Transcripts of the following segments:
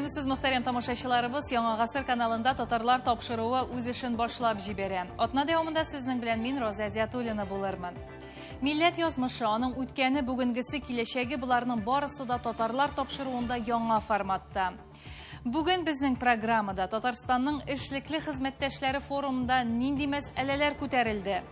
Сәлемсез мөхтәрәм тамашачыларыбыз, Яңа Гасыр каналында татарлар тапшыруы үз эшен башлап җибәрә. Атна дәвамында сезнең белән мин Роза Диатуллина булырмын. Милләт язмышы, аның үткәне, бүгенгесе, киләчәге буларның барысы да татарлар тапшыруында яңа форматта. Бүген безнең программада Татарстанның эшлекле хезмәттәшләре форумында нинди мәсьәләләр күтәрелде?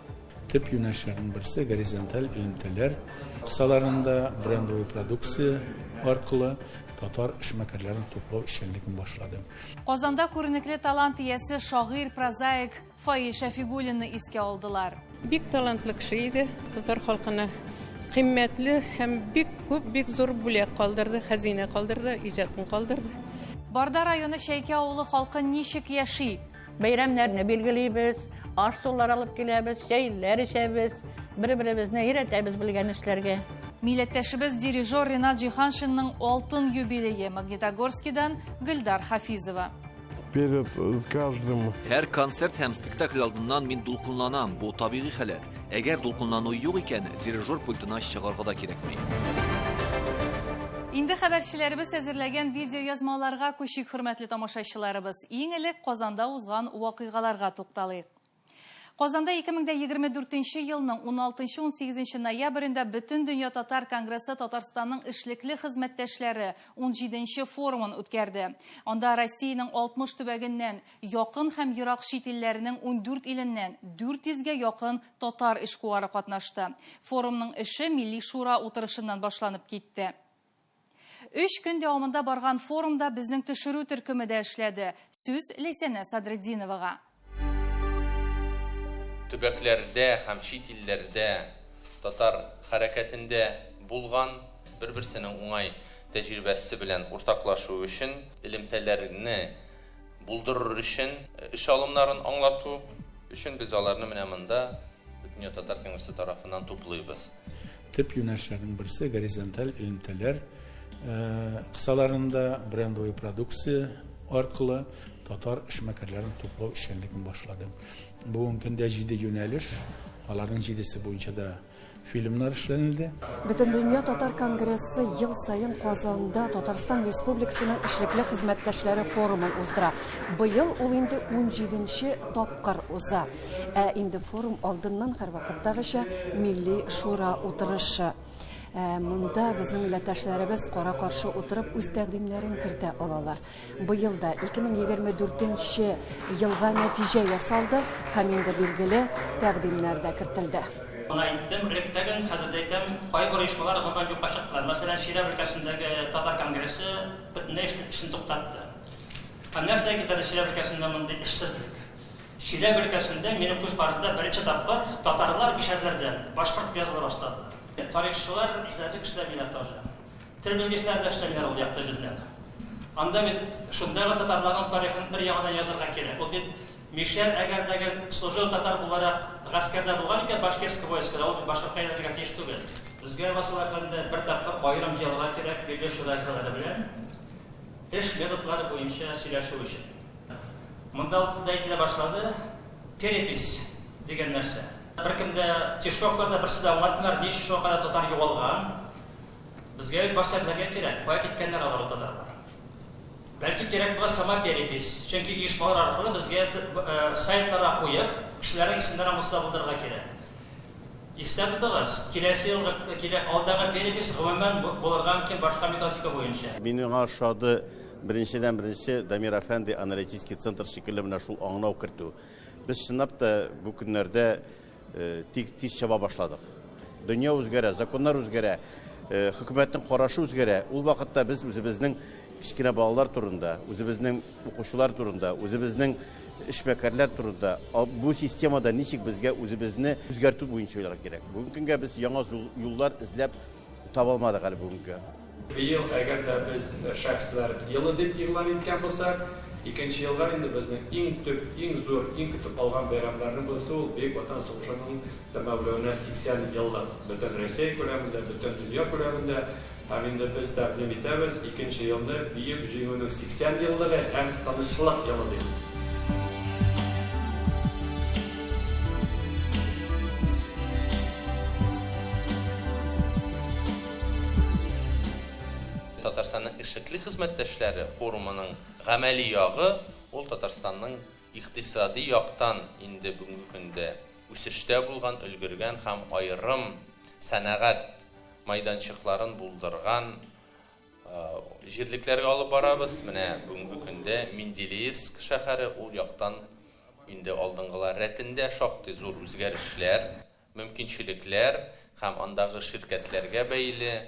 Төп юнәлешләрнең берсе горизонталь элемтәләр, кысаларында брендовый продукция аркылы татар эшмәкәрләрен туплау эшчәнлеген башлады. Казанда күренекле талант иясе шагыйрь, прозаик Фаил Шәфигуллинны искә алдылар. Бик талантлы кеше иде, татар халкына кыйммәтле һәм бик күп, бик зур бүләк калдырды, хәзинә калдырды, иҗатын калдырды. Барда районы Шәйкә авылы халкы ничек яши? Бәйрәмнәрне билгелибез, аш-сулар алып киләбез, чәйләр эчәбез, бер-беребезне өйрәтәбез белгән эшләргә. Милләттәшебез дирижер Ринат Җиһаншинның алтын юбилее Магнитогорскидан Гөлдар Хафизова. Перед каждым Һәр концерт һәм спектакль алдыннан мин дулкынланам. Бу табигый халәт. Әгәр дулкынлану юк икән, дирижер пультына чыгарга да кирәкми. Инде хәбәрчеләребез әзерләгән видео язмаларга күчик, хөрмәтле тамашачыларыбыз. Иң элек Казанда узган вакыйгаларга тукталыйк. Казанда 2024 елның 16-18 ноябрендә Бөтен дөнья татар конгрессы Татарстанның эшлекле хезмәттәшләре 17нче форумын үткәрде. Анда Россиянең 60 төбәгеннән, якын һәм ерак чит илләренең 14 иленнән 400гә якын татар эшкуары катнашты. Форумның эше Милли шура утырышыннан башланып китте. 3 көн дәвамында барган форумда безнең төшерү төркеме дә эшләде. Сүз Ләйсәнә Садретдиновага. Төбәкләрдә һәм чит илләрдә татар хәрәкәтендә булган бер-берсенең уңай тәҗрибәсе белән уртаклашу өчен, элемтәләрне булдырыр өчен, эш алымнарын аңлату өчен без аларны менә монда Дөнья татар конгрессы тарафыннан туплыйбыз. Төп юнәлешләрнең берсе горизонталь элемтәләр, кысаларында брендовый продукция аркылы татар эшмәкәрләрен туплау эшчәнлеген башлады. Бүгенге көндә 7 юнәлеш, аларның 7се буенча да фильмнар эшләнелде. Бөтен дөнья татар конгрессы ел сайын Казанда Татарстан Республикасының эшлекле хезмәттәшләре форумын уздыра. Быел ул инде 17нче тапкыр уза. Инде форум алдыннан һәрвакыттагыча Милли шура утырышы. Монда безнең милләттәшләребез кара-каршы утырып үз тәкъдимнәрен кертә алалар. Быел да 2024 елга нәтиҗә ясалды һәм инде билгеле тәкъдимнәр дә кертелде. Аны әйттем, электәген хәзер әйтәм, кайбер оешмалар гомумән юкка чыктылар. Мәсәлән, Ширә өлкәсендәге татар конгрессы бөтенләй эшен туктатты. Һәм нәрсә китәде Ширә өлкәсендә мондый эшсезлек? Ширә өлкәсендә минем күз каршымда беренче тапкыр татарлар бишәрләрдән башкорт языла башлады. Тарихчылар эшләдек эшләмиләр тоже. Тел белгечләре дә эшләмиләр ул якта җирләр. Анда бит шундагы татарларның тарихын бер ягынан язарга кирәк. Ул бит Мишель әгәрдәге служил татар буларак гаскәрдә булган икән Башкирский войскада, ул башка кайдагы тиеш түгел. Безгә васыларында бер тапкыр аерым җыелга кирәк, билгеле шура әгъзалары белән эш методлары буенча сөйләшү өчен. Монда ул да әйтелә башлады, перепись дигән нәрсә. Беркемдә Тишковларда берсе дә аңлатмыйлар, ничек шуңа кадәр татар югалган. Безгә башларга кирәк, кая киткәннәр алар татарлар. Бәлки кирәк була сама перепись, чөнки оешмалар аркылы безгә сайтларга куеп, кешеләрнең исемнәрен муста булдырырга кирәк. Истә тотыгыз, киләсе елга кирәк алдагы перепись гомумән булырга мөмкин башка методика буенча. Мине ошады беренче Дамир Әфәнди аналитик центр шикелле менә шул аңлау кертү. Без чынлап та бу көннәрдә тиз чаба башладык. Дөнья үзгәрә, законнар үзгәрә, хөкүмәтнең карашы үзгәрә. Ул вакытта без үзебезнең кичкенә балалар турында, үзебезнең укучылар турында, үзебезнең эшмәкәрләр турында бу системада ничек безгә үзебезне үзгәртү буенча уйларга кирәк. Бүгенге көнгә без яңа юллар эзләп таба алмадык әле бүгенге. Быел әгәр дә без шәхесләр елы дип игълан иткән булсак, икенче елга инде безнең иң зур, иң көтеп алган бәйрәмнәрнең булса ул Бөек Ватан сугышының тәмамлануына 80 еллык. Бөтен Россия күләмендә, бөтен дөнья күләмендә һәм инде без тәкъдим итәбез икенче елда Бөек җиңүнең 80 еллыгы һәм тынычлык елы дип. Татарстанның эшлекле хезмәттәшләре форумының гамәли ягы ул Татарстанның икътисади яктан инде бүгенге көндә үсештә булган, өлгергән һәм айрым сәнәгать майданчыкларын булдырган җирлекләргә алып барабыз. Менә бүгенге көндә Менделеевск шәһәре ул яктан инде алдынгылар рәтендә шактый зур үзгәрешләр, мөмкинчелекләр һәм андагы ширкәтләргә бәйле.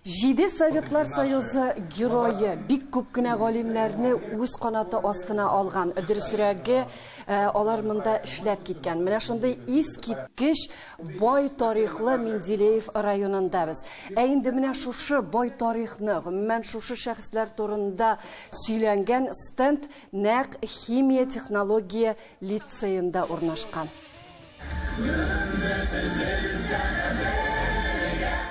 7 Советлар Союзы геройы бик күп кенә галимнәрне үз канаты астына алган. Дөресрәге, алар монда эшләп киткән. Менә шундый искиткеч бай тарихлы Менделеев районында без. Инде менә шушы бай тарихны, гомумән шушы шәхесләр турында сөйләнгән стенд нәкъ химия технология лицейында урнашкан.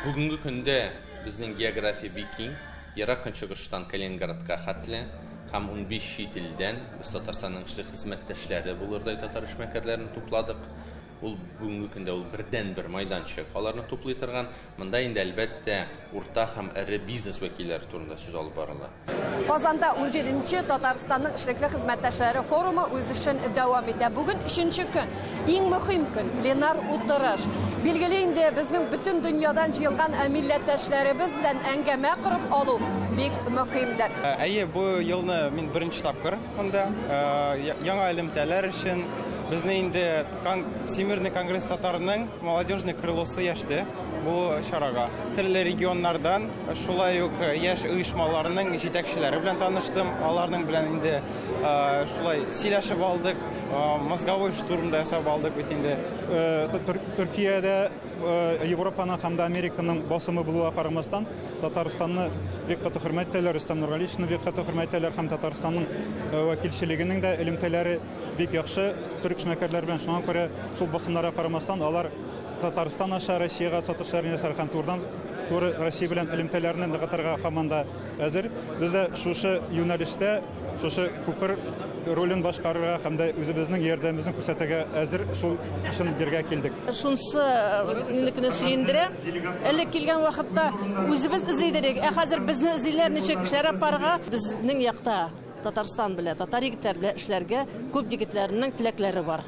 Бүгенге көндә безнең география бик киң, ерак көнчыгыштан Калининградка хәтле һәм 15 чит илдән без Татарстанның эшлек хезмәттәшләре булырдай татар эшмәкәрләрен тупладык. Ул бүгенге көндә ул бердән-бер майданчык. Аларны туплый торган, монда инде әлбәттә урта һәм эре бизнес вәкилләре турында сүз алып барыла. Казанда 17-нче Татарстанның эшлекле хезмәттәшләре форумы үз эшен дәвам итә. Бүген 3нче көн, иң мөһим көн, пленар утырыш. Билгеле инде безнең бөтен дөньядан җыелган милләттәшләребез белән әңгәмә корып алу бик мөһимдер. Әйе, бу елны мин беренче тапкыр монда яңа элемтәләр өчен безне инде Всемирный конгресс татарының молодежный крылосы яшьте бу шарага. Төрле регионнардан шулай ук яшь оешмаларының җитәкчеләре белән таныштым. Аларның белән инде шулай сөйләшеп алдык, мозговой штурмда ясап алдык бит инде. Төркиядә Европаның һәм Американың басымы булуга карамастан Татарстанны бик каты хөрмәттәләр, Рөстәм Нургалиевны бик каты хөрмәттәләр һәм Татарстанның вәкилчелегенең дә элемтәләре бик яхшы төрек эшмәкәрләр белән шуңа күрә шул басымнарга карамастан алар Татарстан аша Россиягә сатышларын ясар һәм туры Россия белән элемтәләрне ныгытырга һаман да әзер. Без дә шушы юнәлештә шушы күпер ролен башкарырга һәм дә үзебезнең ярдәмебезне күрсәтергә әзер шул өчен бергә килдек. Шунсы минекне сөендерә. Әле килгән вакытта үзебез изләйдек. Хәзер безне изләр ничә кешеләр апарга безнең якта Татарстан белән, татар егетләр белән эшләргә күп егетләрнең теләкләре бар.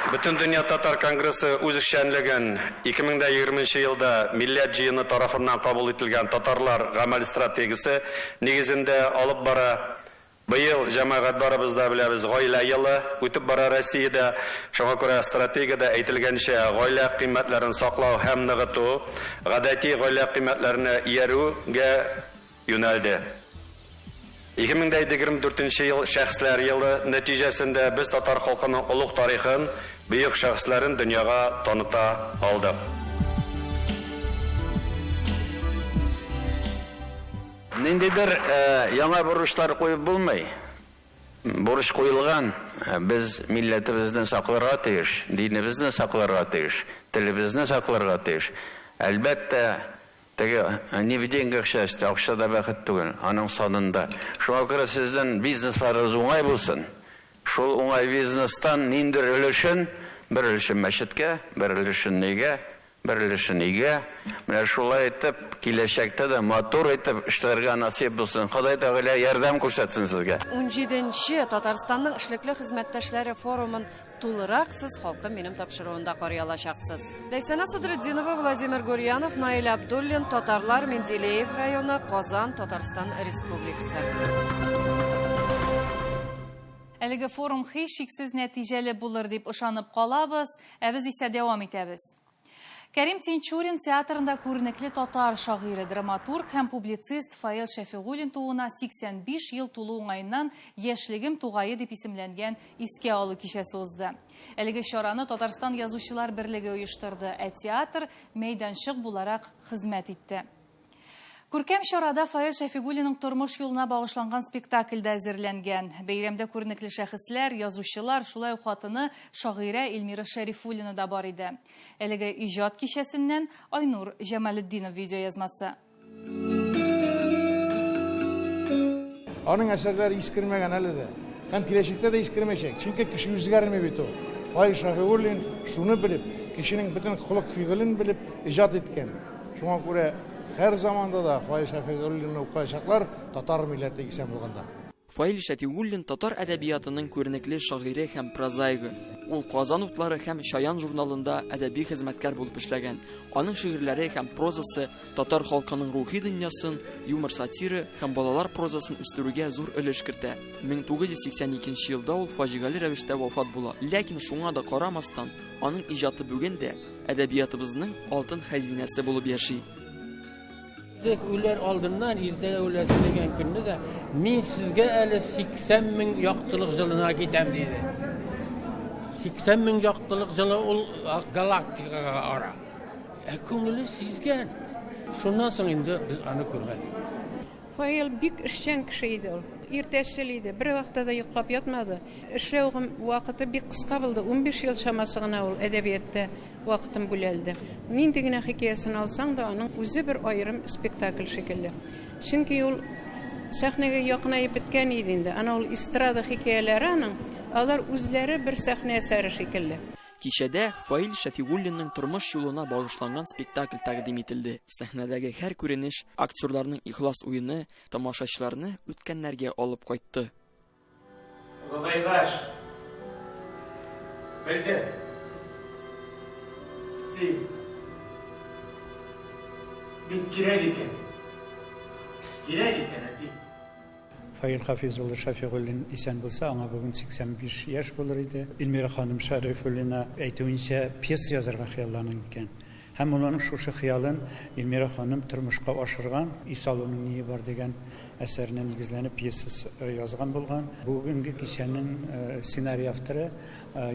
Бүтән дөнья татар конгрессы үз эшчәнлеген 2020 елда милләт җыены тарафыннан кабул ителгән татарлар гамәл стратегиясе нигезендә алып бара. Быел җәмәгать барыбызда беләбез гаилә елы үтеп бара Россиядә. Шуңа күрә стратегиядә әйтелгәнчә гаилә кыйммәтләрен саклау һәм ныгыту, гадәти гаилә кыйммәтләренә иярүгә юнәлде. 2024 ел шәхесләр елы нәтиҗәсендә без татар халкының улуг тарихын, бөек шәхесләрен дөньяга таныта алдык. Ниндидер яңа бурычлар куеп булмый. Бурыч куелган, без милләтебезне сакларга тиеш, динебезне сакларга тиеш, телебезне сакларга тиеш. Әлбәттә, теге не в деньгах счастье, акчада бәхет түгел, аның санында. Шуңа күрә сездән бизнесларыгыз уңай булсын. Шул уңай бизнестан ниндер өлешен, бер өлешен мәчеткә, бер өлешен нигә, бер өлешен игә. Менә шулай итеп, киләчәктә дә матур итеп эшләргә насип булсын. Ходай Тәгалә ярдәм күрсәтсен сезгә. 17-нче Татарстанның эшлекле хезмәттәшләре форумын тулырак сез халкы минем тапшыруында карый алачаксыз. Ләйсәнә Садретдинова, Владимир Гурьянов, Наил Абдуллин, Татарлар, Менделеев районы, Казан, Татарстан Республикасы. Әлеге форум һичшиксез нәтиҗәле булыр дип ышанып калабыз, ә без исә дәвам итәбез. Кәрим Тинчурин театрында күренекле татар шагыйре, драматург һәм публицист Фаил Шәфигуллин туына 85 ел тулу уңайыннан яшьлегем тугае дип исемләнгән искә алу кичәсе узды. Әлеге чараны Татарстан язучылар берлеге оештырды, ә театр мәйданчык буларак хезмәт итте. Күркәм чарада Фаил Шәфигуллинның тормыш юлына багышланган спектакль дә әзерләнгән. Бәйрәмдә күренекле шәхесләр, язучылар, шулай ук хатыны шагыйрә Эльмира Шәрифуллина да бар иде. Әлеге иҗат кичәсеннән Айнур Җамалетдинов видеоязмасы. Аның әсәрләре искермәгән әле дә. Һәм киләчәктә дә искермәячәк. Чөнки кеше үзгәрмәй бит ул. Фаил Шәфигуллин шуны белеп, кешенең бөтен холык-фигылен белеп иҗат иткән. Шуңа күрә Her zamanda da Fail Şafigullin'in okuyacaklar Tatar milleti isen bulganda. Фаил Шәфигуллин татар әдәбиятының күренекле шагыйре һәм прозаигы. Ул Казан утлары һәм Шаян журналында әдәби хезмәткәр булып эшләгән. Аның шигырьләре һәм прозасы татар халкының рухи дөньясын, юмор сатиры һәм балалар прозасын үстерүгә зур өлеш кертә. 1982 елда ул фаҗигале рәвештә вафат була. Ләкин шуңа да карамастан, аның иҗаты бүген дә әдәбиятыбызның алтын хәзинәсе булып яши. Ular oldimdan ertaga o'lasiz degan kunni da men sizga hali 80 ming yoqtiliq yilina ketam dedi. 80 ming yoqtiliq yili ul galaktikaga ora. Ko'ngli sizgan. Shundan so'ng endi biz uni ko'rmadik. Fail bik ishchan kishi edi u. Ertashil edi. Bir vaqtda yo'qlab yotmadi. Ishlovim vaqti bik qisqa bo'ldi. 15 yil chamasigina ul adabiyotda vaqtim bo'laldi. Mendagina hikoyasini olsang da uning o'zi bir ayrim spektakl shekilli. Chunki ul sahnaga yaqinayib bitgan edi endi. Ana ul estrada hikoyalarining ular o'zlari bir sahna asari shekilli. Кичәдә Фаил Шәфигуллинның тормыш юлына багышланган спектакль тәкъдим ителде. Сәхнәдәге һәр күренеш актерларның ихлас уены тамашачыларны үткәннәргә алып кайтты. Гайваш. Белде. Си. Бит кирәк икән. Кирәк икән әти. Fail Hafizullah Şafigulin isen bulsa ama bugün 85 yaş bulur idi. İlmira Hanım Şarifullina aytınca piyes yazarga xiyallanın iken. Hem onun şuşu xiyalın İlmira Hanım turmuşqa aşırgan, İsalonun niye var degen əsərinə nigizlənib piyesiz yazgan bulgan. Bugünkü kişinin senariy avtoru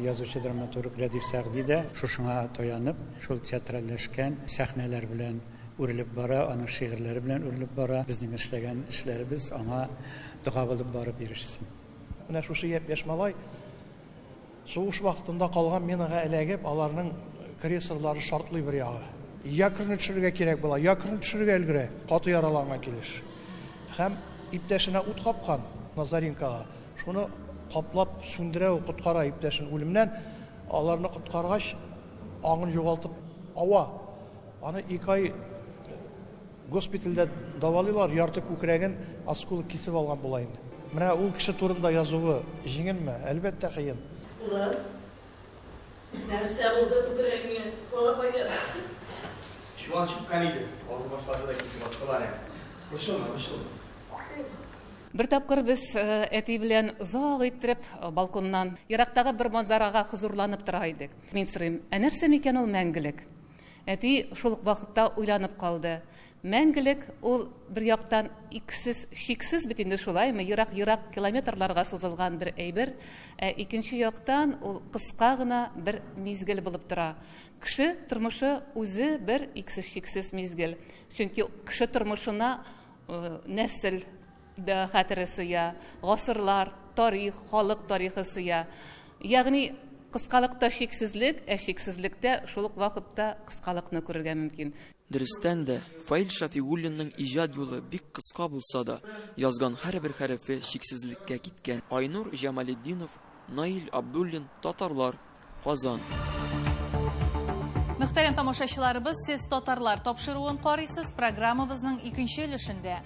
yazıcı dramaturg Radif Sağdi de şuşuna toyanıb, şol teatralləşkən səhnələr bilən urilib bara, onun şiirləri bilən urilib bara. Bizning işləgən işlərimiz ona dua bulub barıb erişsin. Менә шушы яшь малай сугыш вакытында калган менага эләгеп, аларның креслолары шартлый бер ягы. Якырны төшерергә кирәк була, якырны төшерергә өлгерә, каты яраланган килеш. Һәм иптәшенә ут капкан Назаренкага. Шуны каплап сүндерә, куткара иптәшен үлемнән, аларны куткаргач, аңын югалтып ава. Аны 2 ай госпитальдә давалыйлар, ярты күкрәген осколок кисеп алган була инде. Менә ул кеше турында язуы җиңелме? Әлбәттә кыен. Улар нәрсә булды күкрәгеңә? Колапайга. Шуан чыккан иде. Азы башлады да кисеп аттылар. Бушылма. Бер тапкыр без әти белән озак иттереп балконнан ерактагы бер манзарага хузурланып тора идек. Мин сорыйм, нәрсә микән ул мәңгелек? Әти шул вакытта уйланып калды. Мәңгелек ул бер яктан иксез, шиксез бит инде шулаймы, ерак километрларга сузылган бер әйбер, икенче яктан ул кыска гына бер мизгел булып тора. Кеше тормышы үзе бер иксез, шиксез мизгел. Чөнки кеше тормышына нәсел дә хәтересе я, гасырлар, тарих, халык тарихы я. Ягъни кыскалыкта шиксезлек, шиксезлектә шул ук вакытта кыскалыкны күрергә мөмкин. Дөрестән дә Фаил Шәфигуллинның иҗат юлы бик кыска булса да, язган һәрбер хәрефе шиксезлеккә киткән. Айнур Җамалетдинов, Наил Абдуллин, Татарлар, Казан. Мөхтәрәм тамашачыларыбыз, сез татарлар тапшыруын карыйсыз программабызның икенче өлешендә.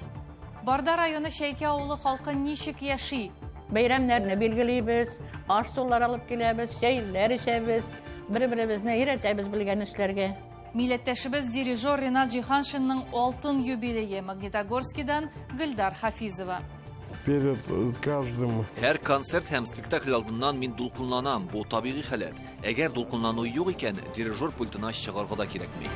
Барда районы Шәйке авылы халкы ничек яши? Бәйрәмнәрне билгелибез, аш-сулар алып киләбез, чәйләр эчәбез, бер-беребезне өйрәтәбез белгән эшләргә. Милләттәшебез дирижер Ринат Җиһаншинның алтын юбилее Магнитогорскидан Гөлдар Хафизова. Перед каждым... Һәр концерт һәм спектакль алдыннан мин дулкынланам. Бу табигый хәләт. Әгәр дулкынлану юк икән, дирижер пультына чыгарга да кирәкми.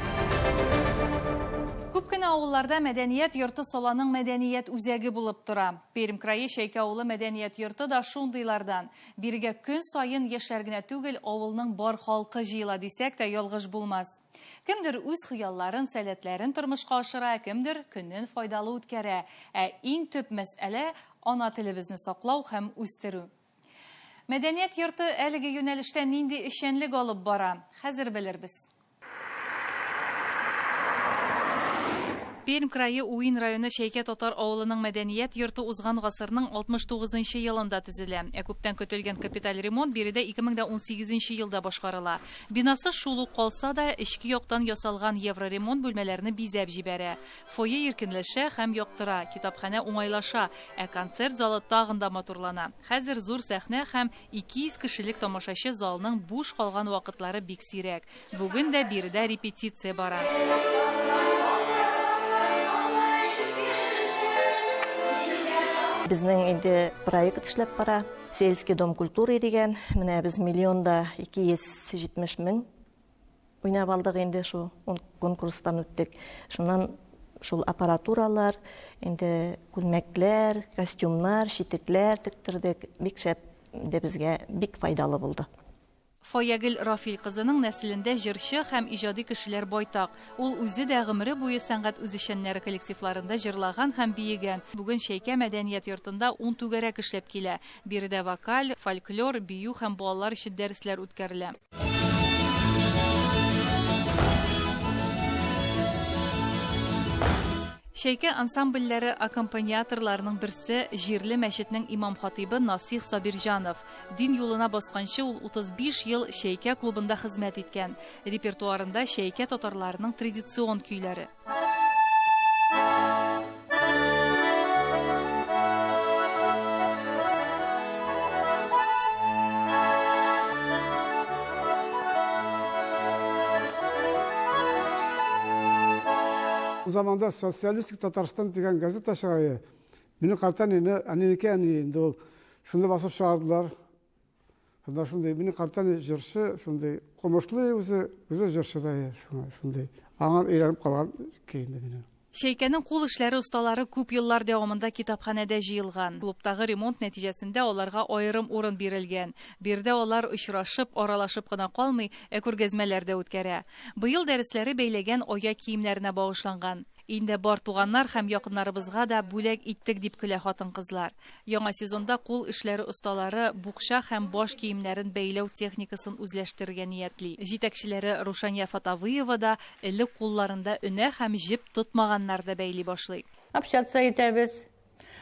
Күп кенә авылларда мәдәният йорты саланың мәдәният үзәге булып тора. Пермь крае Шәйке авылы мәдәният йорты да шундыйлардан. Биргә көн сайын яшьләр генә түгел, авылның бар халкы җыела дисәк тә ялгыш булмас. Кемдер үз хыялларын, сәләтләрен тормышка ашыра, кемдер көннән файдалы үткәрә. Иң төп мәсьәлә ана телебезне саклау һәм үстерү. Мәдәният йорты әлеге юнәлештә нинди эшчәнлек алып бара? Хәзер белербез. Пермь крайы Уин районы Шәйкә татар авылының мәдәният йорты узган гасырның 69-нчы елында төзелә. Күптән көтелгән капиталь ремонт биредә 2018 елда башкарыла. Бинасы шул ук калса да, эчке яктан ясалган евроремонт бүлмәләрне бизәп җибәрә. Фойе иркенләшә һәм яктыра, китапханә уңайлаша, концерт залы тагын да матурлана. Хәзер зур сәхнә һәм 200 кешелек тамашачы залның буш калган вакытлары бик сирәк. Бүген дә биредә репетиция бара. Безнең инде проект эшләп бара. Сельский дом культуры дигән. Менә без 1,270 мең уйнап алдык инде шул конкурстан үттек. Шуннан шул аппаратуралар, инде күлмәкләр, костюмнар, читекләр тектердек. Бик шәп инде безгә бик файдалы булды. Фаягыл Рафил кызының нәселендә җырчы һәм иҗади кешеләр байтак. Ул үзе дә гомере буе сәнгать үзешчәннәре коллективларында җырлаган һәм биегән. Бүген Шәйкә мәдәният йортында 10 түгәрәк эшләп килә. Биредә вокаль, фольклор, бию һәм балалар өчен дәресләр үткәрелә. Шәйкә ансамбльләре аккомпаниаторларының берсе җирле мәчетнең имам-хатибы Насих Сабирҗанов. Дин юлына басканчы ул 35 ел Шәйкә клубында хезмәт иткән. Репертуарында Шәйкә татарларының традицион көйләре. Заманда социалистик Татарстан дигән газета чыгая. Мине картан әнинеке инде ул. Шунда басып чыгардылар. Шунда шундай мине картан җырчы, шундай комышлы үзе җырчы да шундай. Аңа өйрәнеп калган кейинде мине. Шәйкәнең кул эшләре осталары күп еллар дәвамында китапханәдә җыелган. Клубтагы ремонт нәтиҗәсендә аларга аерым урын бирелгән. Бирдә алар очрашып, аралашып кына калмый, күргәзмәләр дә үткәрә. Быел дәресләре бәйләгән ая киемнәренә багышланган. Инде бар туганнар һәм якыннарыбызга да бүләк иттек дип көлә хатын-кызлар. Яңа сезонда кул эшләре осталары букча һәм баш киемнәрен бәйләү техникасын үзләштерергә ниятли. Җитәкчеләре Рушания Фатавыева да элек кулларында өнә һәм җеп тотмаганнар да бәйли башлый. Общаться итәбез,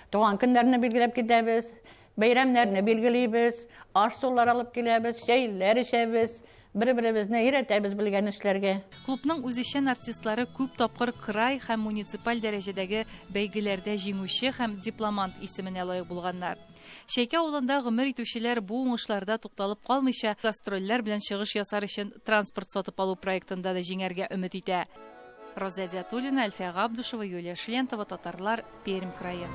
туган көннәрне билгеләп китәбез, бәйрәмнәрне билгелибез, аш-сулар алып киләбез, чәйләр эчәбез. Бер-беребезне өйрәтәбез белгән эшләргә. Клубның үзешчән артистлары күп тапкыр край һәм муниципаль дәрәҗәдәге бәйгеләрдә җиңүче һәм дипломант исеменә лаек булганнар. Шәйкә авылында гомер итүчеләр бу уңышларда тукталып калмыйча, гастрольләр белән чыгыш ясар өчен транспорт сатып алу проектында да җиңәргә өмет итә. Роза Диатуллина, Альфия Габдушева, Юлия Шлентова, Татарлар, Пермь крае.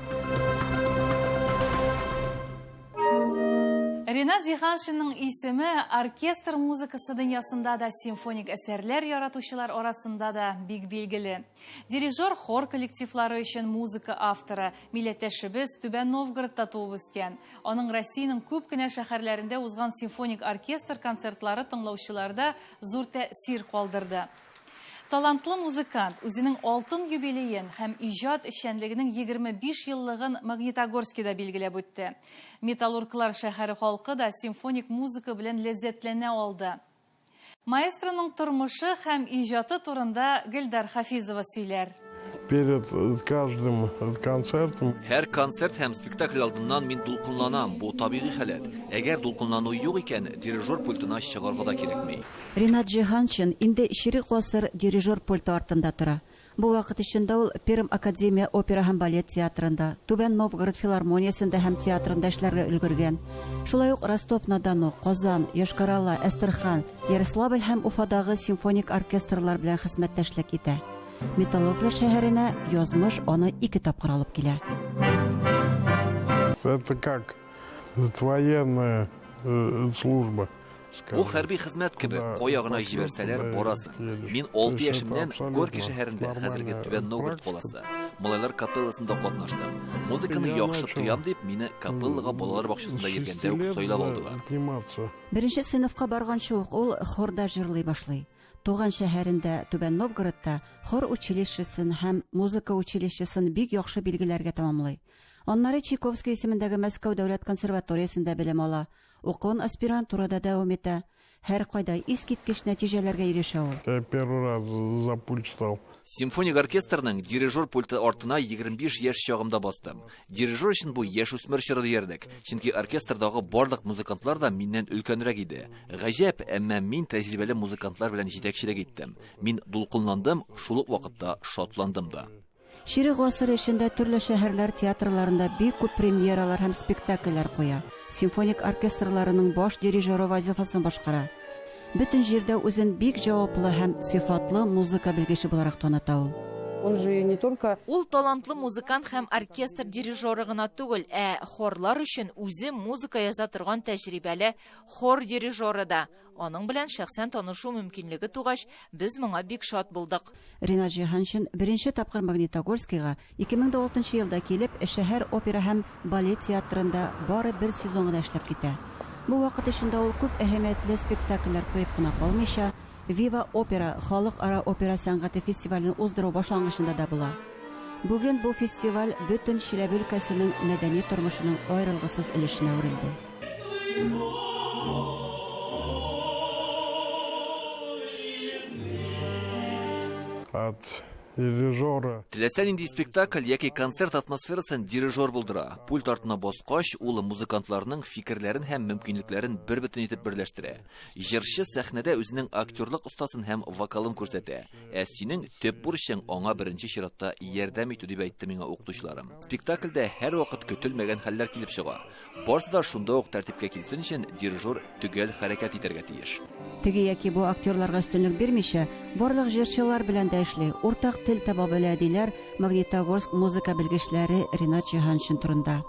Ринат Җиһаншинның исеме оркестр музыкасы дөньясында да, симфоник әсәрләр яратучылар арасында да бик билгеле. Дирижер хор коллективлары өчен музыка авторы, милләттәшебез Түбән Новгородта туып үскән. Аның Россиянең күп кенә шәһәрләрендә узган симфоник оркестр концертлары тыңлаучыларда зур тәэсир калдырды. Талантлы музыкант үзенең алтын юбилеен һәм иҗат эшчәнлегенең 25 еллыгын Магнитогорскида билгеләп үтте. Металлурглар шәһәре халкы да симфоник музыка белән ләззәтләнә алды. Маэстроның тормышы һәм иҗаты турында Гөлдар Хафизова сөйләр. Перед каждым концертом Һәр концерт һәм спектакль алдыннан мин дулкынланам. Бу табигый хәләт. Әгәр дулкынлану юк икән, дирижер пультына чыгарга да кирәкми. Ринат Җиһаншин инде ширик гасыр дирижер пульты артында тора. Бу вакыт эчендә ул Пермь Академия опера һәм балет театрында, Түбән Новгород филармониясендә һәм театрында эшләргә өлгергән. Шулай ук Ростов-на-Дону, Казан, Йошкар-Ола, Әстерхан, Ярославль һәм Уфадагы симфоник оркестрлар белән хезмәттәшлек итә. Металлурглар шәһәренә язмыш аны 2 тапкыр алып килә. Это как военная служба. Бу хәрби хезмәт кебек, кая гына җибәрсәләр барасың. Мин 6 яшемнән Горький шәһәрендә, хәзерге Түбән Новгород каласы, малайлар капелласында катнаштым. Музыканы яхшы тоям дип, мине капеллага балалар бакчасында йөргәндә үк сайлап алдылар. Беренче сыйныфка барганчы ук ул хорда җырлый башлый. Туган шәһәрендә Түбән Новгородта хор училищесын һәм музыка училищесын бик яхшы билгеләргә тәмамлый. Аннары Чайковский исемендәге Мәскәү дәүләт консерваториясендә белем ала. Укуын аспирантурада дәвам итә. һәр кайда искиткеч нәтиҗәләргә ирешә ул. Первый раз за пульт стал. Симфоник оркестрның дирижер пульты артына 25 яшь чагымда бастым. Дирижер өчен бу яшь үсмер чоры диярлек, чөнки оркестрдагы барлык музыкантлар да миннән өлкәнрәк иде. Гаҗәп, әмма мин тәҗрибәле музыкантлар белән җитәкчелек иттем. Мин дулкынландым, шул ук вакытта шатландым да. Ширек гасыр эчендә төрле шәһәрләр театрларында бик күп премьералар һәм спектакльләр куя. Симфоник оркестрларының баш дирижеры вазифасын башкара. Бөтен җирдә үзен бик җаваплы һәм сыйфатлы музыка белгече буларак таныта ул. Ул талантлы музыкант һәм оркестр дирижеры гына түгел, хорлар өчен үзе музыка яза торган тәҗрибәле хор дирижеры да. Аның белән шәхсән танышу мөмкинлеге тугач, без моңа бик шат булдык. Ринат Җиһаншин беренче тапкыр Магнитогорскига 2006 елда килеп, шәһәр опера һәм балет театрында бары бер сезон гына эшләп китә. Бу вакыт эчендә ул күп әһәмиятле спектакльләр куеп кына калмыйча, Viva Opera халыкара опера сәнгате фестивален уздыру башлангычында да була. Бүген бу фестиваль бөтен Чиләбе өлкәсенең мәдәни тормышының аерылгысыз өлешенә үрелде. От дирижера. Теләсә нинди спектакль яки концерт атмосферасын дирижер булдыра. Пульт артына баскач, ул музыкантларның фикерләрен һәм мөмкинлекләрен бер-бөтен итеп берләштерә. Җырчы сәхнәдә үзенең актерлык остасын һәм вокалын күрсәтә. Синең төп бурычың аңа беренче чиратта ярдәм итү дип әйтте миңа укытучыларым. Спектакльдә һәр вакыт көтелмәгән хәлләр килеп чыга. Барысы да шунда ук тәртипкә килсен өчен дирижер төгәл хәрәкәт итәргә тиеш. Теге яки бу актерларга өстенлек бирмичә, барлык җырчылар белән дә эшли. Уртак тел таба белә диләр Магнитогорск музыка белгечләре Ринат Җиһаншин турында.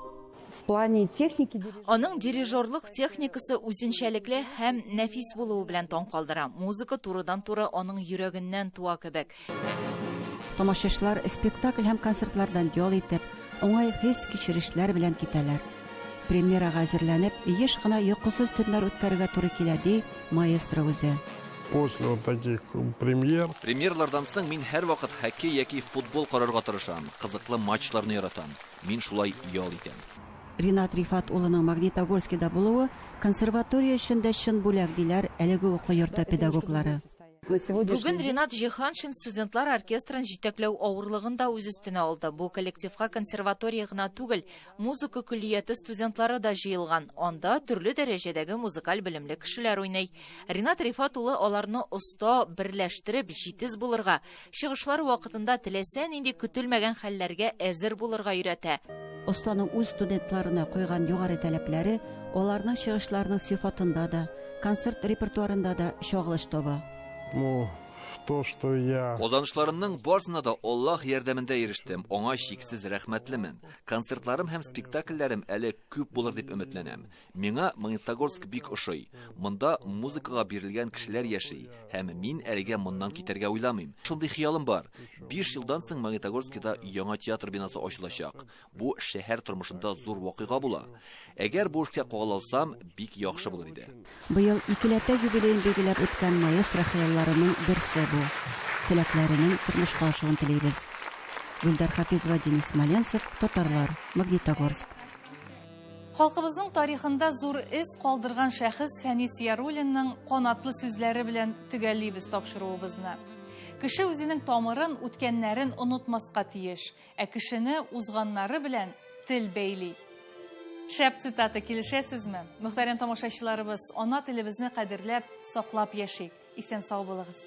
Аның дирижерлык техникасы үзенчәлекле һәм нәфис булуы белән таң калдыра. Музыка турыдан-туры аның йөрәгеннән туа кебек. Тамашачылар спектакль һәм концертлардан ял итеп, уңай хис кичерешләр белән китәләр. Премьерага әзерләнеп, еш кына йокысыз төннәр үткәрергә туры килә ди маэстро үзе. После вот таких премьер. Премьерлардан соң мин һәр вакыт хоккей яки футбол карарга тырышам. Кызыклы матчларны яратам. Мин шулай ял итәм. Ринат Рифат улының Магнитогорскида булуы консерватория өчен дә чын бүләк диләр әлеге уку йорты педагоглары. Бүген Ринат Җиһаншин студентлар оркестрын җитәкләү авырлыгын да үз өстенә алды. Бу коллективка консерватория гына түгел, музыка күллияте студентлары да җыелган. Анда төрле дәрәҗәдәге музыкаль белемле кешеләр уйный. Ринат Рифат улы аларны оста берләштереп җитез булырга, чыгышлар вакытында теләсә нинди көтелмәгән хәлләргә әзер булырга өйрәтә. Останың үз студентларына куйган югары таләпләре аларның чыгышларының сыйфатында да, концерт репертуарында да чагылыш таба. Ну, то, что я... Казанышларымның барсына да Аллах ярдәмендә ирештем. Аңа чиксез рәхмәтлемен. Концертларым һәм спектакльләрем әле күп булыр дип өметләнәм. Миңа Магнитогорск бик ошый. Монда музыкага бирелгән кешеләр яши, һәм мин әлегә моннан китәргә уйламыйм. Шундый хыялым бар. 5 елдан соң Магнитогорскида яңа театр бинасы ачылачак. Бу шәһәр тормышында зур вакыйга була. Әгәр бу эшкә кагылсам, бик яхшы булыр иде. Быел икеләтә юбилейын билгеләп үткән маэстро хыялларының берсе бу. Теләкләренең тормышка ашуын телибез. Гөлдар Хафизова, Денис Смоленцев, Татарлар, Магнитогорск. Халкыбызның тарихында зур эз калдырган шәхес Фәнис Яруллинның канатлы сүзләре белән төгәллибез тапшыруыбызны. Кеше үзенең тамырын, үткәннәрен онытмаска тиеш, кешене узганнары белән тел бәйли. Шәп цитата килешәсезме? Мөхтәрәм тамашачыларыбыз, ана телебезне кадерләп, саклап яшик. Исән сау булыгыз.